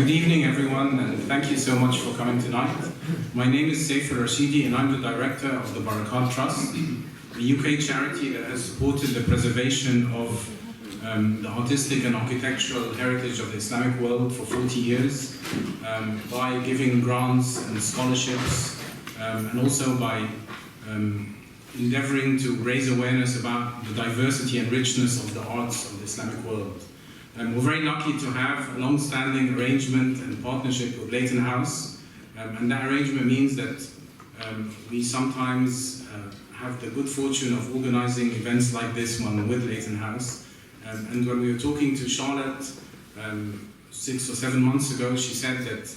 Good evening, everyone, and thank you so much for coming tonight. My name is Saif Rashidi, and I'm the director of the Barakat Trust, a UK charity that has supported the preservation of the artistic and architectural heritage of the Islamic world for 40 years by giving grants and scholarships, and also by endeavoring to raise awareness about the diversity and richness of the arts of the Islamic world. We're very lucky to have a long-standing arrangement and partnership with Leighton House, and that arrangement means that we sometimes have the good fortune of organizing events like this one with Leighton House. And when we were talking to Charlotte 6 or 7 months ago, she said that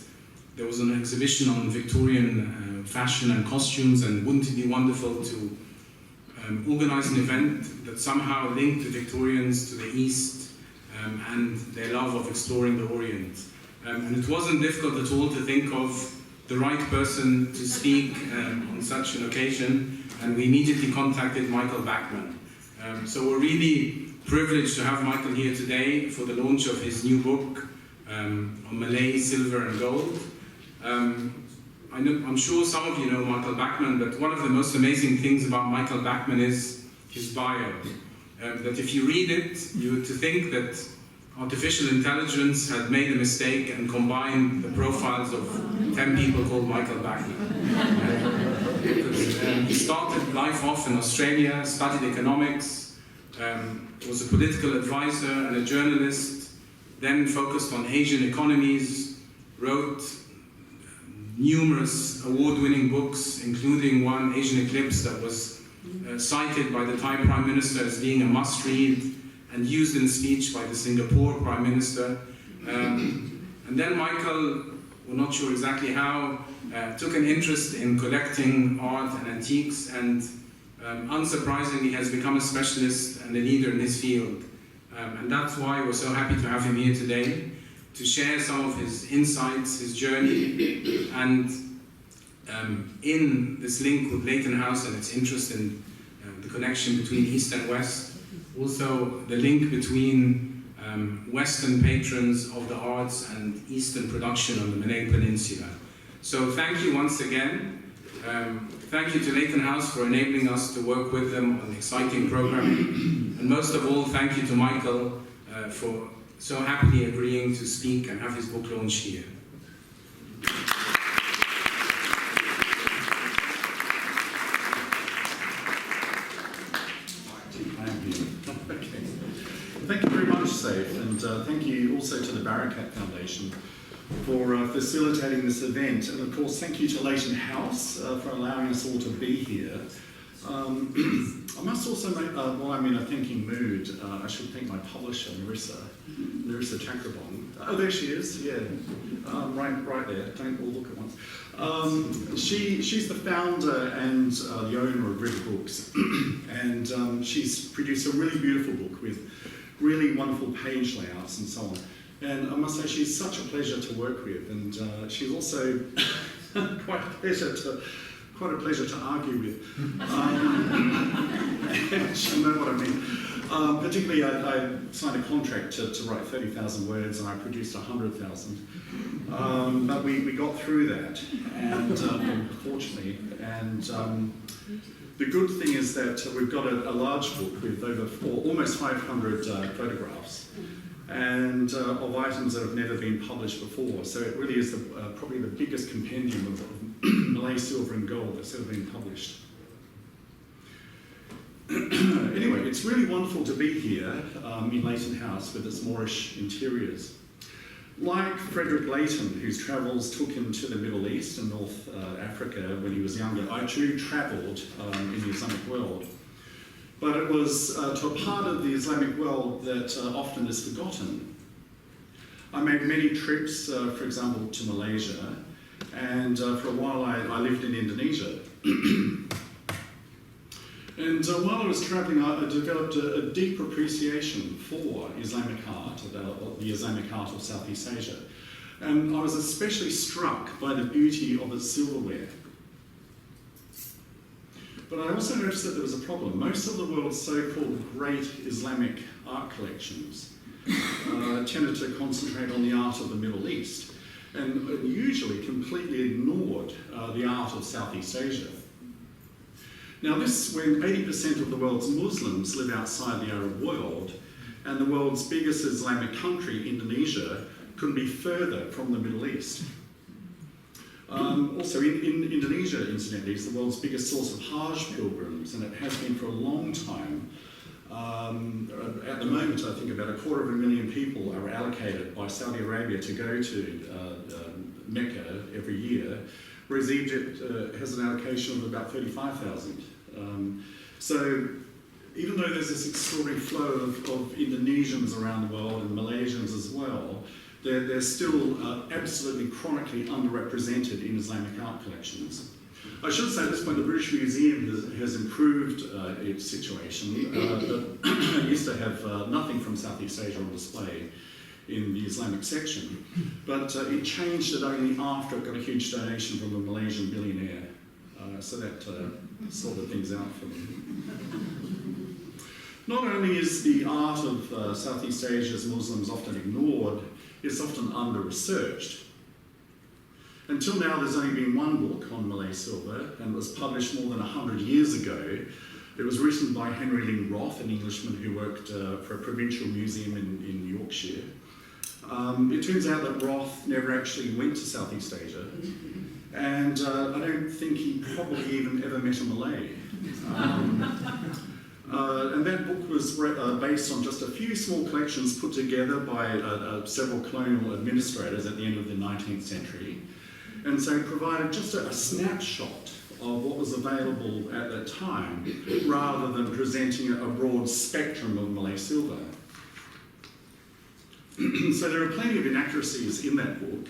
there was an exhibition on Victorian fashion and costumes, and wouldn't it be wonderful to organize an event that somehow linked the Victorians to the East and their love of exploring the Orient. And it wasn't difficult at all to think of the right person to speak on such an occasion, and we immediately contacted Michael Backman. So we're really privileged to have Michael here today for the launch of his new book on Malay, silver and gold. I'm sure some of you know Michael Backman, but one of the most amazing things about Michael Backman is his bio. That if you read it, you would think that artificial intelligence had made a mistake and combined the profiles of 10 people called Michael Backman. He started life off in Australia, studied economics, was a political advisor and a journalist, then focused on Asian economies, wrote numerous award-winning books, including one, Asian Eclipse, that was cited by the Thai Prime Minister as being a must-read and used in speech by the Singapore Prime Minister. And then Michael, we're not sure exactly how, took an interest in collecting art and antiques, and unsurprisingly has become a specialist and a leader in his field. And that's why we're so happy to have him here today, to share some of his insights, his journey, and in this link with Leighton House and its interest in the connection between East and West, also the link between Western patrons of the arts and Eastern production on the Malay Peninsula. So thank you once again. Thank you to Leighton House for enabling us to work with them on exciting programming. And most of all, thank you to Michael for so happily agreeing to speak and have his book launch here. Thank you very much, Saif, and thank you also to the Barakat Foundation for facilitating this event, and of course thank you to Leighton House for allowing us all to be here. I must also make, while I'm in a thinking mood, I should thank my publisher, Larissa Chakrabong. Oh, there she is, yeah, right there, don't all look at once. She's the founder and the owner of River Books, and she's produced a really beautiful book with really wonderful page layouts and so on. And I must say she's such a pleasure to work with, and she's also quite a pleasure to argue with. You know what I mean. Particularly, I signed a contract to write 30,000 words, and I produced 100,000. But we got through that, and fortunately, and the good thing is that we've got a large book with almost 500 photographs, and of items that have never been published before. So it really is probably the biggest compendium of Malay silver and gold that's ever been published. Anyway, it's really wonderful to be here in Leighton House with its Moorish interiors. Like Frederick Leighton, whose travels took him to the Middle East and North Africa when he was younger, I too travelled in the Islamic world. But it was to a part of the Islamic world that often is forgotten. I made many trips, for example, to Malaysia, and for a while I lived in Indonesia. And while I was travelling, I developed a deep appreciation for Islamic art, the Islamic art of Southeast Asia. And I was especially struck by the beauty of its silverware. But I also noticed that there was a problem. Most of the world's so-called great Islamic art collections tended to concentrate on the art of the Middle East and usually completely ignored the art of Southeast Asia. Now this, when 80% of the world's Muslims live outside the Arab world, and the world's biggest Islamic country, Indonesia, couldn't be further from the Middle East. Also, in Indonesia, incidentally, is the world's biggest source of Hajj pilgrims, and it has been for a long time. At the moment, I think about 250,000 people are allocated by Saudi Arabia to go to Mecca every year, whereas Egypt has an allocation of about 35,000. So even though there's this extraordinary flow of Indonesians around the world and Malaysians as well, they're still absolutely chronically underrepresented in Islamic art collections. I should say at this point the British Museum has improved its situation. But it used to have nothing from Southeast Asia on display in the Islamic section, but it changed it only after it got a huge donation from a Malaysian billionaire. So that sorted things out for them. Not only is the art of Southeast Asia's Muslims often ignored, it's often under-researched. Until now, there's only been one book on Malay silver, and it was published more than 100 years ago. It was written by Henry Ling Roth, an Englishman who worked for a provincial museum in Yorkshire. It turns out that Roth never actually went to Southeast Asia, and I don't think he probably even ever met a Malay. And that book was based on just a few small collections put together by several colonial administrators at the end of the 19th century. And so it provided just a snapshot of what was available at that time, rather than presenting a broad spectrum of Malay silver. So there are plenty of inaccuracies in that book,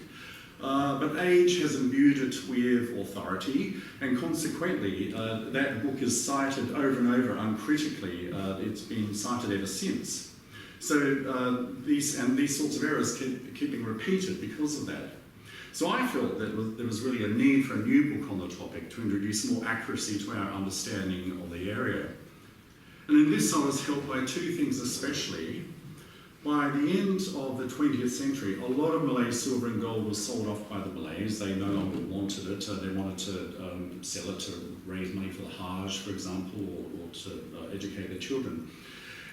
but age has imbued it with authority, and consequently that book is cited over and over uncritically. It's been cited ever since. So these sorts of errors keep being repeated because of that. So I felt that there was really a need for a new book on the topic to introduce more accuracy to our understanding of the area. And in this I was helped by two things especially. By the end of the 20th century, a lot of Malay silver and gold was sold off by the Malays. They no longer wanted it. They wanted to sell it to raise money for the Hajj, for example, or to educate their children.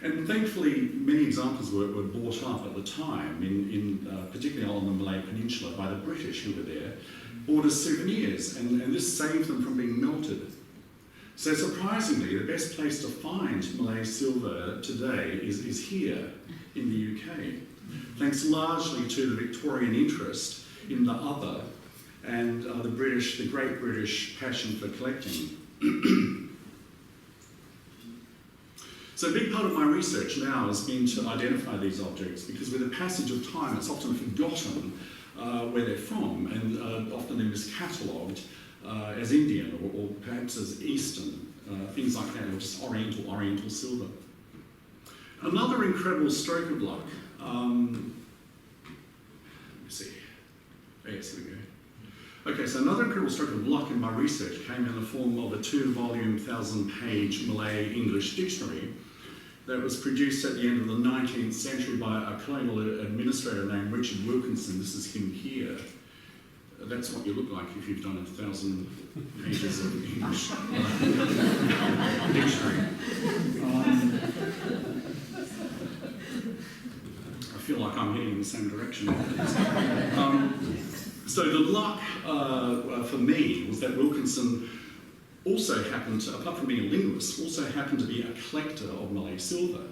And thankfully, many examples were bought up at the time, particularly on the Malay Peninsula, by the British who were there, bought as souvenirs, and this saved them from being melted. So surprisingly, the best place to find Malay silver today is here in the UK, thanks largely to the Victorian interest in the other and the great British passion for collecting. So a big part of my research now has been to identify these objects, because with the passage of time it's often forgotten where they're from, and often they're miscatalogued as Indian or perhaps as Eastern, things like that, or just Oriental silver. Another incredible stroke of luck, let me see, yes, here we go. Okay, so another incredible stroke of luck in my research came in the form of a 2-volume, 1,000-page Malay English dictionary that was produced at the end of the 19th century by a colonial administrator named Richard Wilkinson. This is him here. That's what you look like if you've done 1,000 pages of English dictionary. I feel like I'm heading in the same direction. So the luck for me was that Wilkinson also happened to, apart from being a linguist, also happened to be a collector of Malay silver.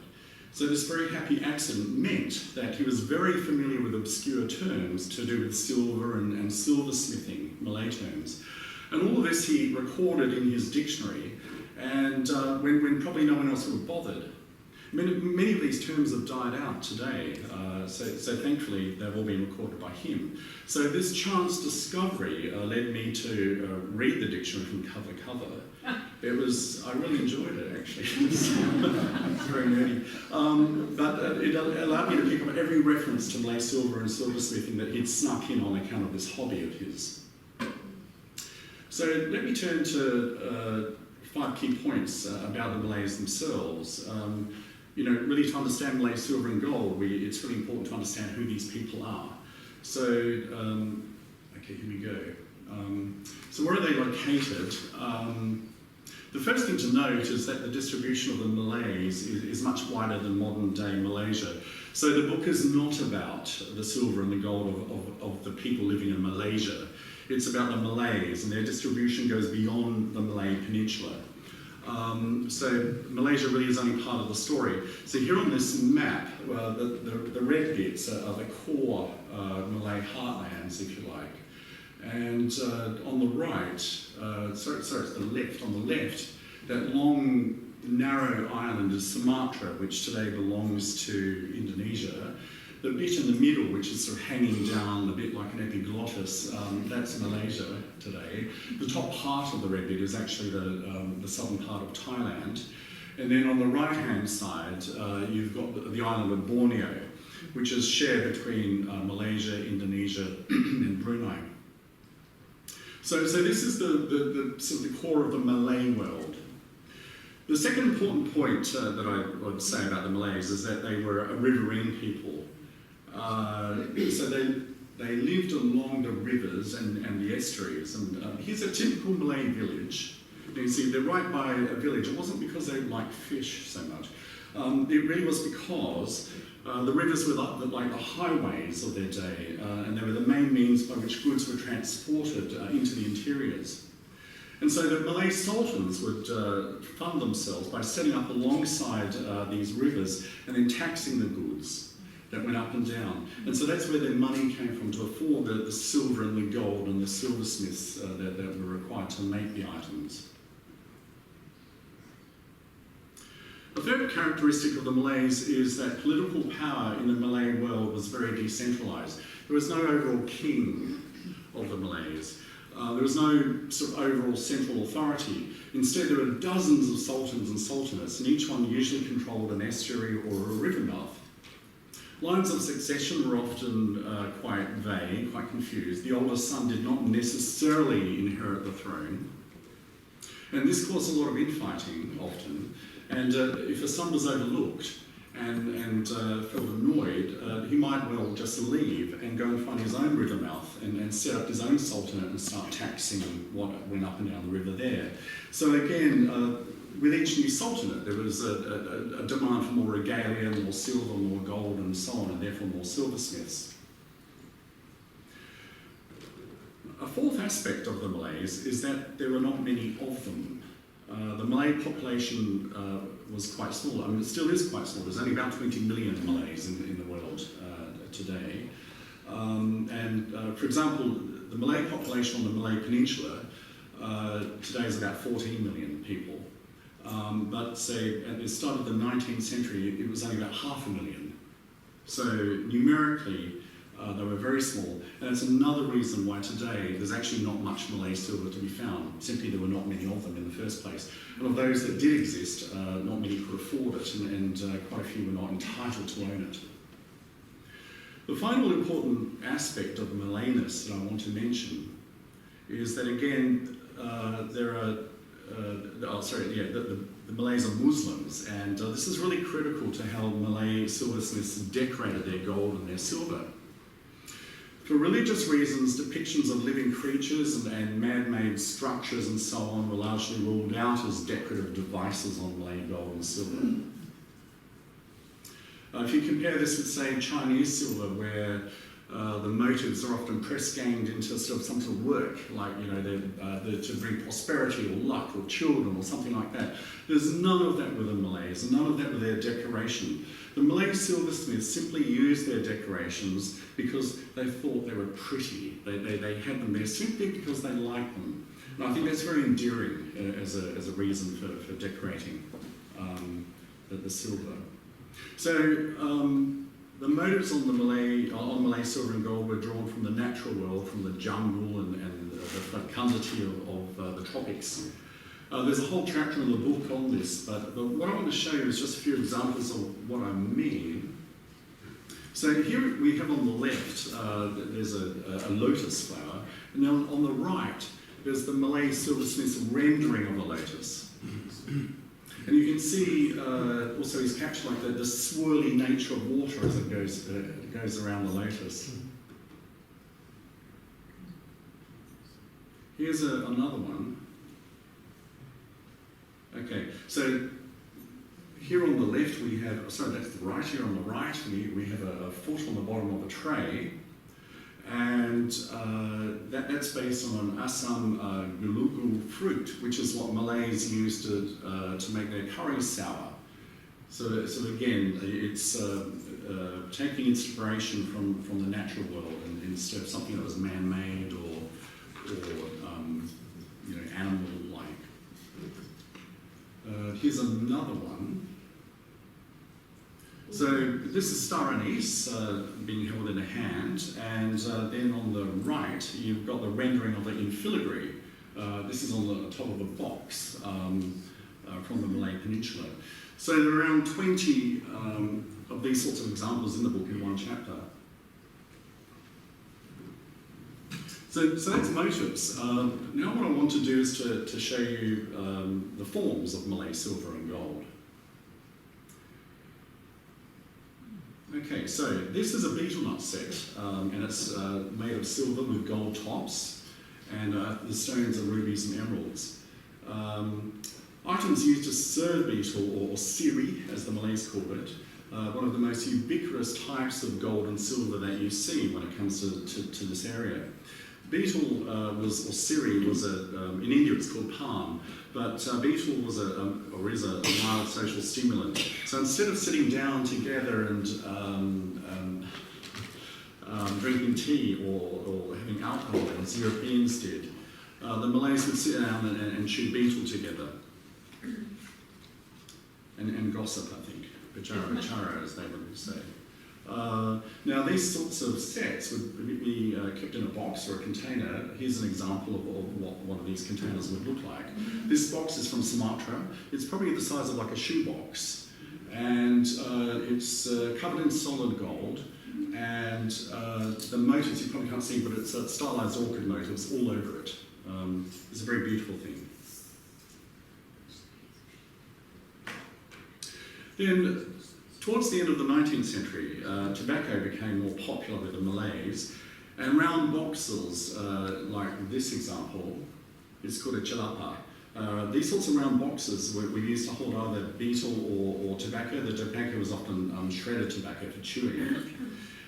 So this very happy accident meant that he was very familiar with obscure terms to do with silver and silversmithing, Malay terms. And all of this he recorded in his dictionary, and when probably no one else would have bothered. Many of these terms have died out today, so thankfully they've all been recorded by him. So this chance discovery led me to read the dictionary from cover to cover. I really enjoyed it actually. It's very nerdy. But it allowed me to pick up every reference to Malay silver and silversmithing that he'd snuck in on account of this hobby of his. So let me turn to 5 key points about the Malays themselves. really to understand Malay silver and gold, it's really important to understand who these people are. So, okay, here we go. So where are they located? The first thing to note is that the distribution of the Malays is much wider than modern day Malaysia. So the book is not about the silver and the gold of the people living in Malaysia. It's about the Malays, and their distribution goes beyond the Malay Peninsula. So Malaysia really is only part of the story. So here on this map, the red bits are the core Malay heartlands, if you like. And on the right, sorry, it's the left. On the left, that long, narrow island is Sumatra, which today belongs to Indonesia. The bit in the middle, which is sort of hanging down a bit like an epiglottis, that's Malaysia today. The top part of the red bit is actually the southern part of Thailand. And then on the right-hand side, you've got the island of Borneo, which is shared between Malaysia, Indonesia, and Brunei. So this is the sort of the core of the Malay world. The second important point that I would say about the Malays is that they were a riverine people. So they lived along the rivers and the estuaries. And here's a typical Malay village. You can see they're right by a village. It wasn't because they liked fish so much. It really was because the rivers were like the highways of their day, and they were the main means by which goods were transported into the interiors. And so the Malay sultans would fund themselves by setting up alongside these rivers and then taxing the goods that went up and down. And so that's where their money came from, to afford the silver and the gold and the silversmiths that were required to make the items. The third characteristic of the Malays is that political power in the Malay world was very decentralised. There was no overall king of the Malays. There was no sort of overall central authority. Instead, there were dozens of sultans and sultanates, and each one usually controlled an estuary or a river mouth. Lines of succession were often quite vague, quite confused. The oldest son did not necessarily inherit the throne. And this caused a lot of infighting, often. And if a son was overlooked and felt annoyed, he might well just leave and go and find his own river mouth and set up his own sultanate and start taxing what went up and down the river there. So again, with each new sultanate, there was a demand for more regalia, more silver, more gold, and so on, and therefore more silversmiths. A fourth aspect of the Malays is that there were not many of them. The Malay population was quite small. I mean, it still is quite small. There's only about 20 million Malays in the world today. For example, the Malay population on the Malay Peninsula today is about 14 million people. But say at the start of the 19th century, it was only about 500,000. So numerically, they were very small. And it's another reason why today there's actually not much Malay silver to be found. Simply there were not many of them in the first place. And of those that did exist, not many could afford it, and quite a few were not entitled to own it. The final important aspect of the Malayness that I want to mention is that again, the Malays are Muslims, and this is really critical to how Malay silversmiths decorated their gold and their silver. For religious reasons, depictions of living creatures and man-made structures and so on were largely ruled out as decorative devices on Malay gold and silver. If you compare this with, say, Chinese silver, where the motives are often press-ganged into sort of some sort of work, like, to bring prosperity or luck or children or something like that. There's none of that with the Malays, and none of that with their decoration. The Malay silversmiths simply used their decorations because they thought they were pretty. They had them there simply because they liked them. And I think that's very endearing as a reason for decorating the silver. So, the motives on Malay silver and gold were drawn from the natural world, from the jungle and the fecundity of the tropics. There's a whole chapter in the book on this, but what I want to show you is just a few examples of what I mean. So here we have on the left, there's a lotus flower, and then on the right, there's the Malay silversmith's rendering of a lotus. And you can see also he's captured like the swirly nature of water as it goes around the lotus. Here's another one. Okay, so here on the left we have, sorry, that's the right. Here on the right we have a foot on the bottom of a tray, and that's based on an asam gulugu fruit, which is what Malays use to make their curry sour. So again, it's taking inspiration from the natural world, and instead of something that was man-made or animal-like. Here's another one. So this is star anise being held in a hand, and then on the right you've got the rendering of it in filigree. This is on the top of a box from the Malay Peninsula. So there are around 20 of these sorts of examples in the book in one chapter. So that's motifs. Now what I want to do is to show you the forms of Malay silver and gold. Okay, so this is a betel nut set, and it's made of silver with gold tops, and the stones are rubies and emeralds. Items used to serve betel, or siri as the Malays call it, one of the most ubiquitous types of gold and silver that you see when it comes to this area. Betel or siri was in India it's called palm, but betel was is a mild social stimulant. So instead of sitting down together and drinking tea or having alcohol as Europeans did, the Malays would sit down and chew betel together and gossip, I think, bicara as they would say. Now these sorts of sets would be kept in a box or a container. Here's an example of what one of these containers would look like. This box is from Sumatra. It's probably the size of like a shoebox, and it's covered in solid gold, and the motifs you probably can't see, but it's stylized orchid motifs all over it. It's a very beautiful thing. Then, towards the end of the 19th century, tobacco became more popular with the Malays, and round boxes, like this example, is called a jalapa. These sorts of round boxes were used to hold either betel or tobacco. The tobacco was often shredded tobacco for chewing.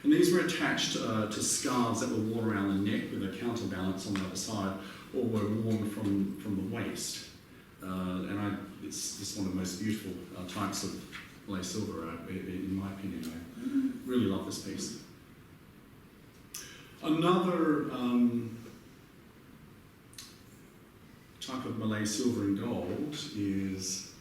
And these were attached to scarves that were worn around the neck with a counterbalance on the other side, or were worn from the waist. It's just one of the most beautiful types of Malay silver, in my opinion. I really love this piece. Another type of Malay silver and gold is,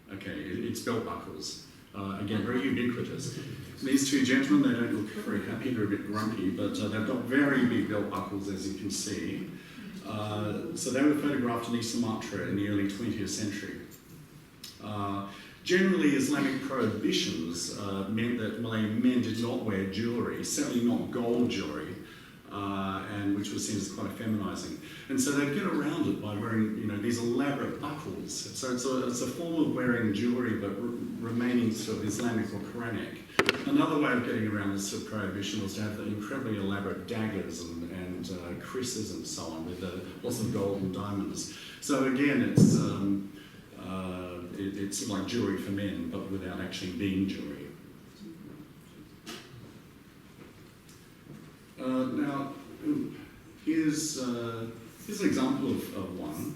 it's belt buckles. Again, very ubiquitous. These two gentlemen, they don't look very happy, they're a bit grumpy, but they've got very big belt buckles, as you can see. So they were photographed in East Sumatra in the early 20th century. Generally, Islamic prohibitions meant that Malay men did not wear jewellery, certainly not gold jewellery, and which was seen as quite effeminizing. And so they'd get around it by wearing, these elaborate buckles. So it's a form of wearing jewellery, but remaining sort of Islamic or Quranic. Another way of getting around this sort of prohibition was to have the incredibly elaborate daggers and krisses and so on, with lots of gold and diamonds. So again, it's like jewellery for men, but without actually being jewellery. Now, here's an example of one.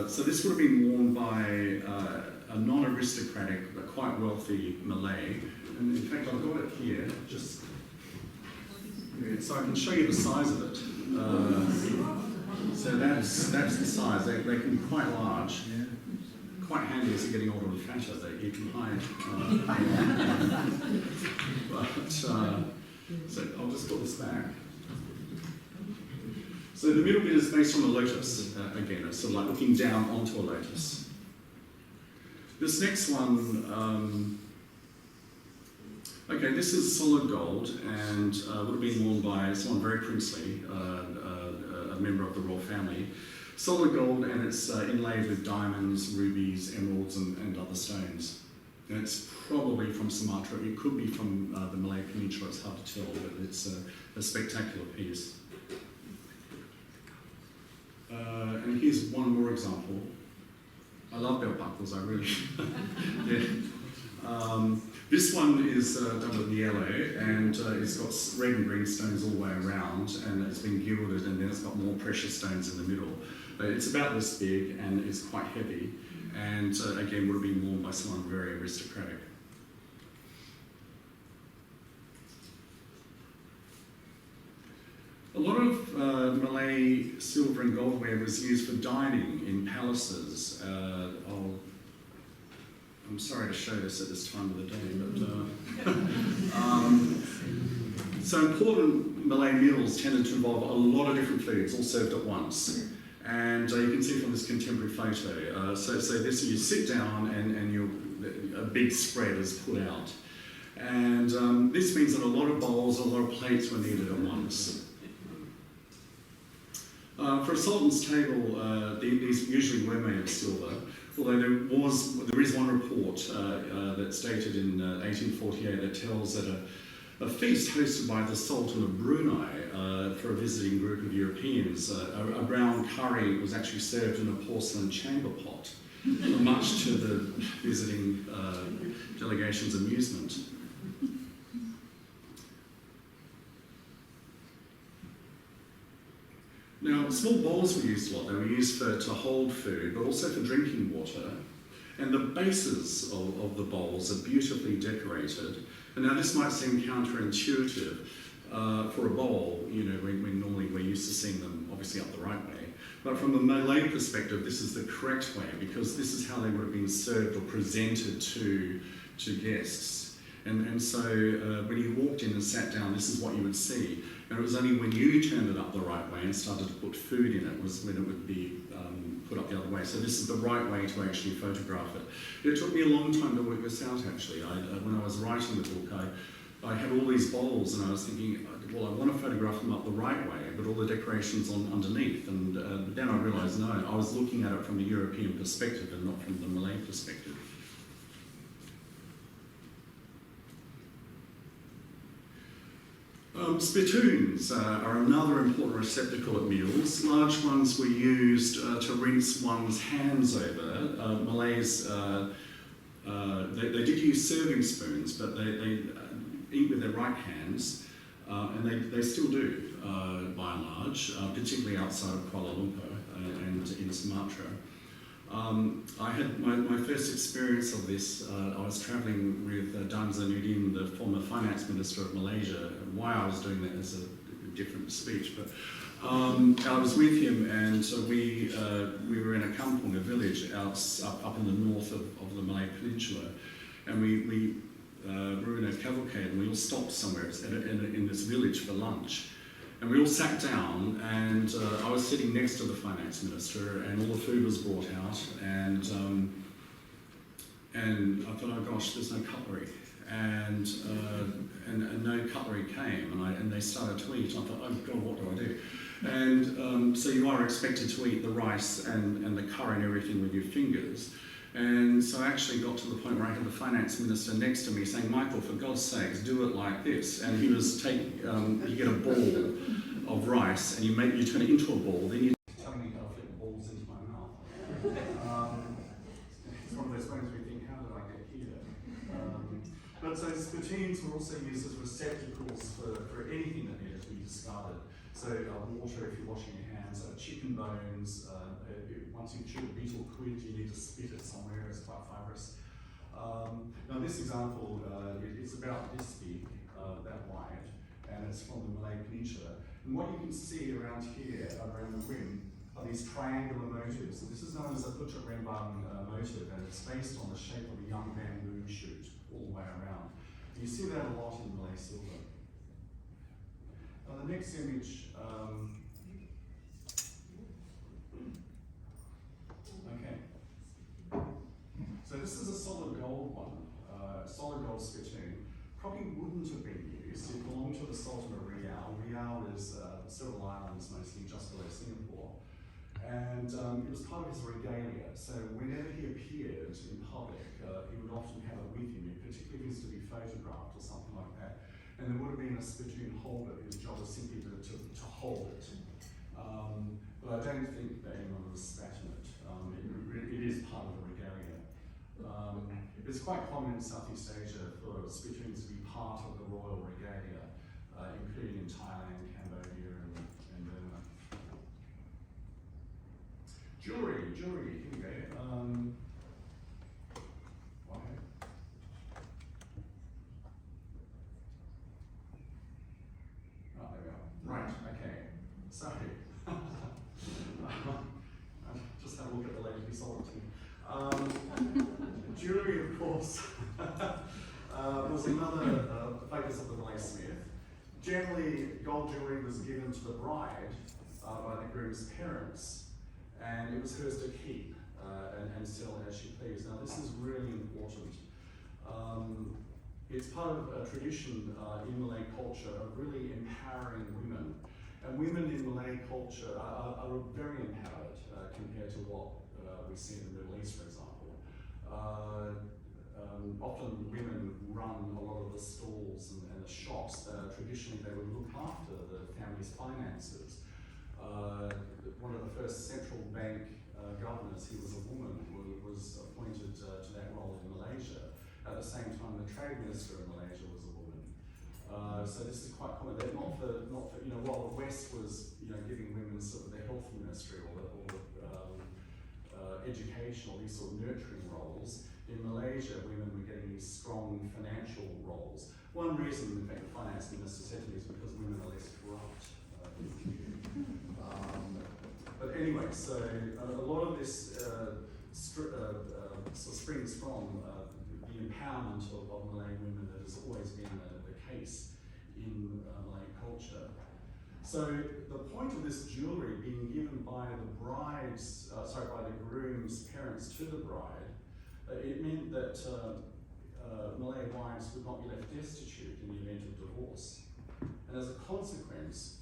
So this would have been worn by a non-aristocratic but quite wealthy Malay. And in fact, I've got it here, just so I can show you the size of it. So that's the size. They can be quite large. Quite handy as you're getting older and fatter, that you can hide. So I'll just put this back. So the middle bit is based on a lotus. Again, it's sort of like looking down onto a lotus. This next one, this is solid gold, and would have been worn by someone very princely, a member of the royal family. Solid gold, and it's inlaid with diamonds, rubies, emeralds, and other stones. And it's probably from Sumatra. It could be from the Malay Peninsula. It's hard to tell, but it's a spectacular piece. And here's one more example. I love belt buckles, I really, yeah. This one is done with yellow, and it's got red and green stones all the way around, and it's been gilded, and then it's got more precious stones in the middle. It's about this big, and it's quite heavy, and again, would have been worn by someone very aristocratic. A lot of Malay silver and goldware was used for dining in palaces. I'm sorry to show this at this time of the day, but so important Malay meals tended to involve a lot of different foods, all served at once. And you can see from this contemporary photo. So this, you sit down and a big spread is put out. And this means that a lot of bowls, a lot of plates were needed at once. For a sultan's table, these usually were made of silver, although there is one report that's dated in 1848 that tells that a feast hosted by the Sultan of Brunei for a visiting group of Europeans, a brown curry was actually served in a porcelain chamber pot, much to the visiting delegation's amusement. Now, small bowls were used a lot. They were used to hold food, but also for drinking water. And the bases of the bowls are beautifully decorated. And now this might seem counterintuitive for a bowl, you know, when normally we're used to seeing them obviously up the right way. But from a Malay perspective, this is the correct way, because this is how they would have been served or presented to guests. And so when you walked in and sat down, this is what you would see. And it was only when you turned it up the right way and started to put food in it was when it would be put up the other way. So this is the right way to actually photograph it. It took me a long time to work this out, actually. When I was writing the book, I had all these bowls, and I was thinking, well, I want to photograph them up the right way, but all the decorations on underneath. And then I realised, no, I was looking at it from a European perspective and not from the Malay perspective. Spittoons are another important receptacle at meals. Large ones were used to rinse one's hands over. Malays, they did use serving spoons, but they eat with their right hands, and they still do, by and large, particularly outside of Kuala Lumpur and in Sumatra. I had my first experience of this. I was travelling with Tan Zainuddin, the former finance minister of Malaysia. Why I was doing that is a different speech, but I was with him, and so we were in a kampung, a village up in the north of the Malay Peninsula, and we were in a cavalcade, and we all stopped somewhere in this village for lunch. And we all sat down, and I was sitting next to the finance minister, and all the food was brought out, and I thought, oh gosh, there's no cutlery, and no cutlery came, and they started to eat. I thought, oh God, what do I do? And so you are expected to eat the rice and the curry and everything with your fingers. And so I actually got to the point where I had the finance minister next to me saying, Michael, for God's sakes, do it like this. And he was taking, you get a ball of rice and you turn it into a ball, then you tell me how to flip balls into my mouth. It's one of those moments where you think, how did I get here? But so spittoons were also used as receptacles for anything that needed to be discarded. So water if you're washing your hands, chicken bones, once you chew a beetle quid, you need to spit it somewhere, it's quite fibrous. Now this example, it's about this big, that wide, and it's from the Malay Peninsula. And what you can see around here, around the rim, are these triangular motifs. And this is known as a pucuk rembang motif, and it's based on the shape of a young bamboo shoot all the way around. You see that a lot in Malay silver. Now the next image, okay. So this is a solid gold one, solid gold spittoon. Probably wouldn't have been used. It belonged to the Sultan of Riau. Riau is several islands, mostly just below Singapore. And it was part of his regalia. So whenever he appeared in public, he would often have it with him, particularly if he was to be photographed or something like that. And there would have been a spittoon holder whose job was simply to hold it. But I don't think that anyone was spat in it. It is part of the regalia. It's quite common in Southeast Asia for spittoons to be part of the royal regalia, including in Thailand, Cambodia, and Burma. Jewelry, here we go. Oh, there we are. Right, okay. Sorry. Just have a look at the lady who sold it to me. Jewelry, of course, was another focus of the Malay smith. Generally, gold jewelry was given to the bride by the groom's parents, and it was hers to keep and sell as she pleased. Now, this is really important. It's part of a tradition in Malay culture of really empowering women. And women in Malay culture are very empowered compared to what we see in the Middle East, for example. Often women run a lot of the stalls and the shops. Traditionally, they would look after the family's finances. One of the first central bank governors, he was a woman, was appointed to that role in Malaysia. At the same time, the trade minister in Malaysia was a woman. So this is quite common. They're not for while the West was giving women sort of the health ministry or the education or these sort of nurturing roles. In Malaysia, women were getting these strong financial roles. One reason, in fact, the finance minister said to me is because women are less corrupt. But anyway, so a lot of this sort of springs from the empowerment of Malay women that has always been the case in Malay culture. So the point of this jewellery being given by the by the groom's parents to the bride, it meant that Malay wives would not be left destitute in the event of divorce. And as a consequence,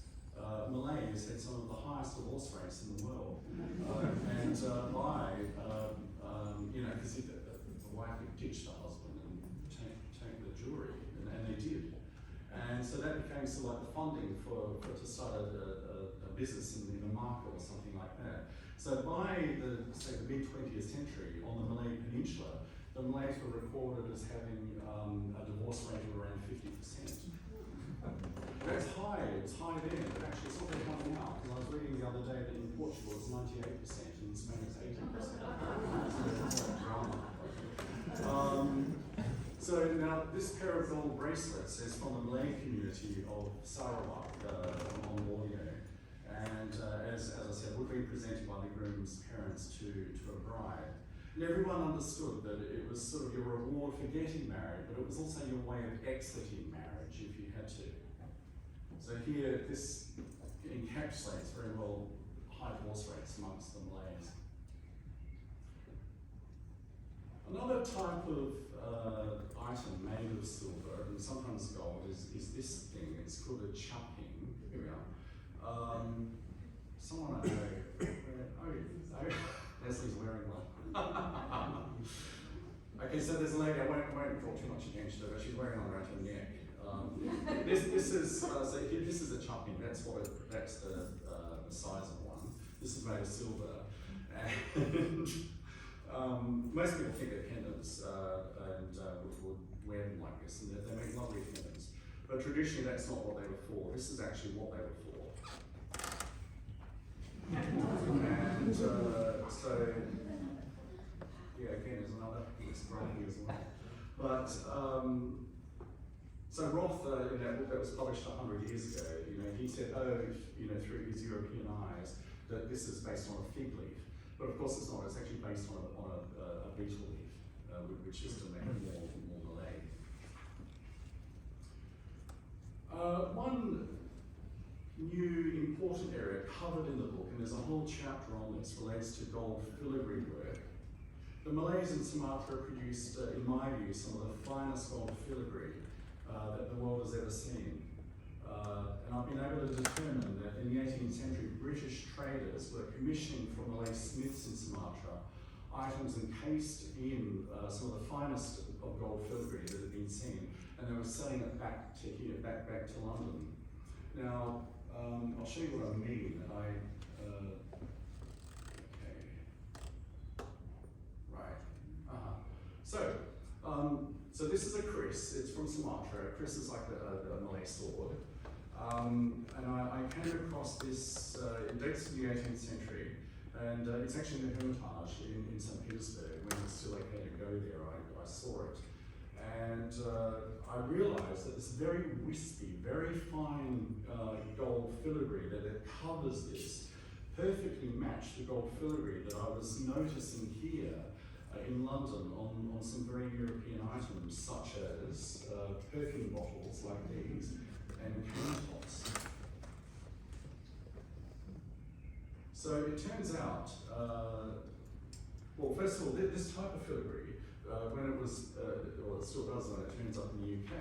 Malays had some of the highest divorce rates in the world. Because the wife would ditch the husband and take the jewellery, and they did. And so that became sort of like the funding to start a business in the market or something like that. So by the mid-20th century on the Malay Peninsula, the Malays were recorded as having a divorce rate of around 50%. That's high, it's high then, but actually it's not very high now, because I was reading the other day that in Portugal it's 98% and in Spain it's 18%. So it's drama. So now this pair of gold bracelets is from the Malay community of Sarawak on Borneo, and as I said, would be presented by the groom's parents to a bride. And everyone understood that it was sort of your reward for getting married, but it was also your way of exiting marriage if you had to. So here, this encapsulates very well high divorce rates amongst the Malays. Another type of item made of silver and sometimes gold is this thing. It's called a chupping. Here we are. Someone I know. Leslie's wearing one. Okay, so there's a lady. I won't draw too much attention to her, but she's wearing one around her neck. This is this is a chupping. That's the size of one. This is made of silver, and most people think they're pendants and would wear them like this, and they make lovely pendants. But traditionally, that's not what they were for. This is actually what they were for. And so, yeah, again, there's another example as well. But so Roth, in that book that was published 100 years ago, he said, through his European eyes, that this is based on a fig leaf. But of course it's not, it's actually based on a betel leaf, which is to make it more Malay. One new important area covered in the book, and there's a whole chapter on this, relates to gold filigree work. The Malays in Sumatra produced, in my view, some of the finest gold filigree that the world has ever seen. And I've been able to determine that in the 18th century, British traders were commissioning from Malay smiths in Sumatra items encased in some of the finest of gold filigree that had been seen, and they were selling it back to here, back to London. Now, I'll show you what I mean. Okay, right. So this is a kris. It's from Sumatra. A kris is like a Malay sword. And I came across this, it dates from the 18th century, and it's actually in the Hermitage in St. Petersburg. When it was still okay to go there, I saw it. And I realized that this very wispy, very fine gold filigree that covers this perfectly matched the gold filigree that I was noticing here in London on some very European items, such as perfume bottles like these and cane tops. So it turns out, well, first of all, this type of filigree, when it was, or it still does when it turns up in the UK,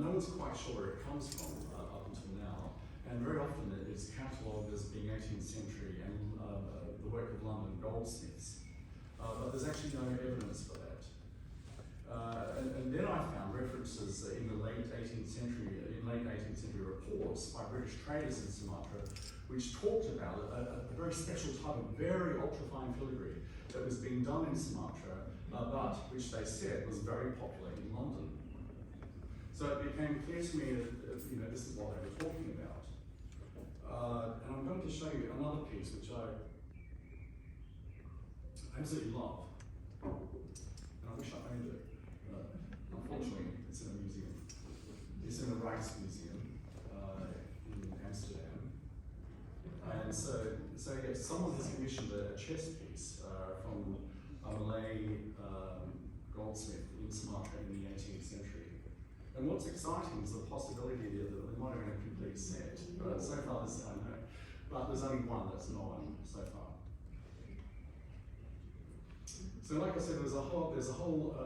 no one's quite sure where it comes from up until now. And very often it's catalogued as being 18th century and the work of London goldsmiths. But there's actually no evidence for that. And then I found references in the late 18th century reports by British traders in Sumatra, which talked about a very special type of very ultrafine filigree that was being done in Sumatra, but which they said was very popular in London. So it became clear to me that this is what they were talking about. And I'm going to show you another piece which I absolutely love, and I wish I owned it. Unfortunately, it's in a museum. It's in the Rijksmuseum Museum in Amsterdam. And so yeah, someone has commissioned a chess piece from a Malay goldsmith in Sumatra in the 18th century. And what's exciting is the possibility that there might have been a complete set, but so far this I know. But there's only one that's known so far. So like I said, there's a whole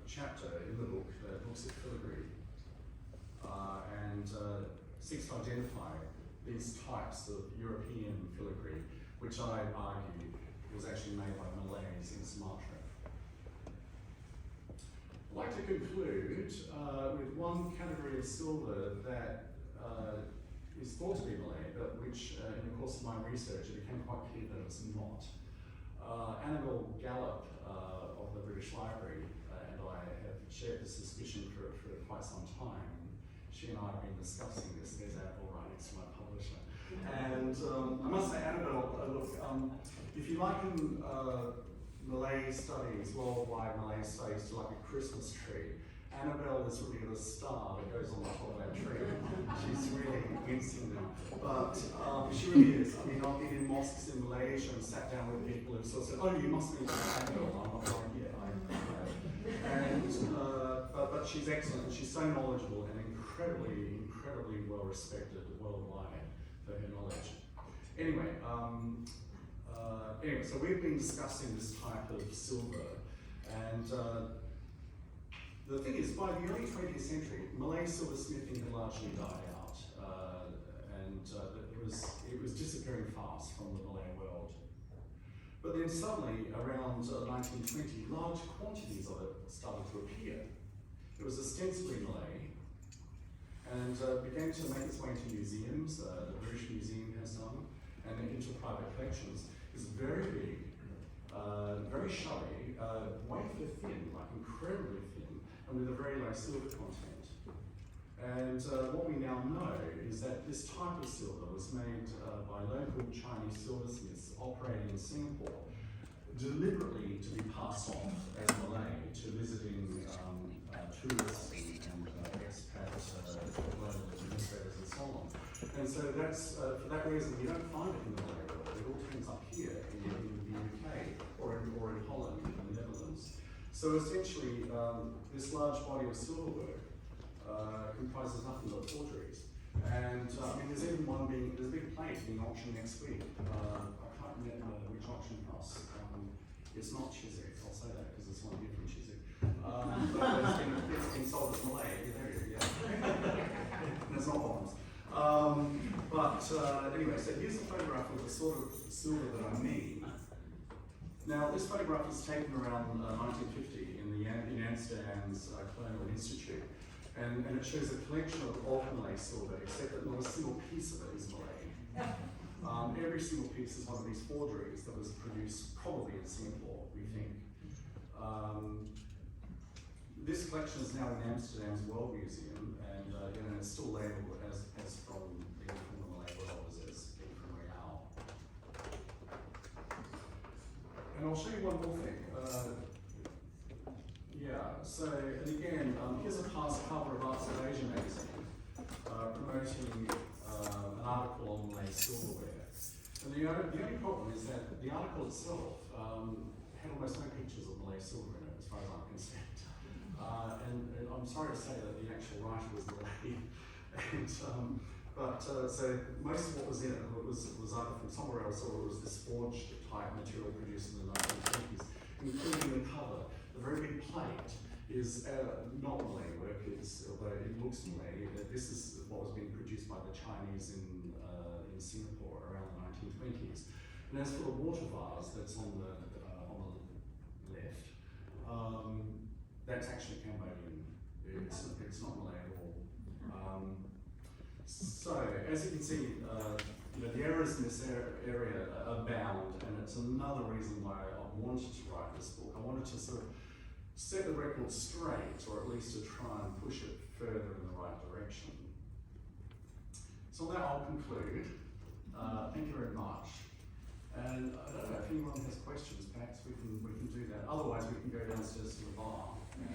chapter in the book that looks at filigree and seeks to identify these types of European filigree, which I argue was actually made by Malays in Sumatra. I'd like to conclude with one category of silver that is thought to be Malay, but which in the course of my research it became quite clear that it was not. Annabel Gallop of the British Library and I have shared this suspicion for quite some time. She and I have been discussing this. There's Annabel right next to my publisher. And I must say, Annabel, look, if you liken Malay studies, worldwide Malay studies, to like a Christmas tree, Annabelle is really the star that goes on the top of that tree. She's really wincing now. But she really is. I mean, I've been in mosques in Malaysia and sat down with people who sort of said, oh, you must be Annabelle. I'm not going, yeah, but she's excellent, and she's so knowledgeable and incredibly well respected worldwide for her knowledge. Anyway, so we've been discussing this type of silver, and the thing is, by the early 20th century, Malay silversmithing had largely died out, and it was disappearing fast from the Malay world. But then suddenly, around 1920, large quantities of it started to appear. It was ostensibly Malay, and began to make its way into museums. The British Museum has some, and into private collections. It's very big, very showy, wafer thin, like incredibly thin, and with a very low silver content. And what we now know is that this type of silver was made by local Chinese silversmiths operating in Singapore, deliberately to be passed off as Malay to visiting tourists and expat global administrators and so on. And so that's, for that reason, we don't find it in the Malay world. It all turns up here in the UK or in Holland, in the Netherlands. So essentially, this large body of silver work comprises nothing but forgeries. And I mean, there's even there's a big plate being auctioned next week. I can't remember which auction house. It's not Chiswick, I'll say that because it's one here from Chiswick. But it's been sold as Malay. There you go. It's not bombs. Anyway, so here's a photograph of the sort of silver that I mean. Now, this photograph was taken around 1950 in Amsterdam's Colonial Institute, and it shows a collection of Malay silver, except that not a single piece of it is Malay. Every single piece is one of these forgeries that was produced probably in Singapore, we think. This collection is now in Amsterdam's World Museum, and it's still labelled as from the Malay world, as being from Real. And I'll show you one more thing. And again, here's a past cover of Arts of Asia magazine promoting an article on Malay silverware. And the only problem is that the article itself had almost no pictures of Malay silver in it, as far as I'm concerned. And I'm sorry to say that the actual writer was Malay. So most of what was in it was either from somewhere else or it was this forged type material produced in the 1920s, including the cover. The very big plate is not Malay work, although it looks Malay. This is what was being produced by the Chinese in Singapore around the 1920s. And as for the water vase that's on the left, that's actually Cambodian. It's not Malay at all. So, as you can see, the errors in this area abound, and it's another reason why I wanted to write this book. I wanted to sort of set the record straight, or at least to try and push it further in the right direction. So now I'll conclude. Thank you very much. And I don't know if anyone has questions, perhaps we can do that. Otherwise, we can go downstairs to the bar. And,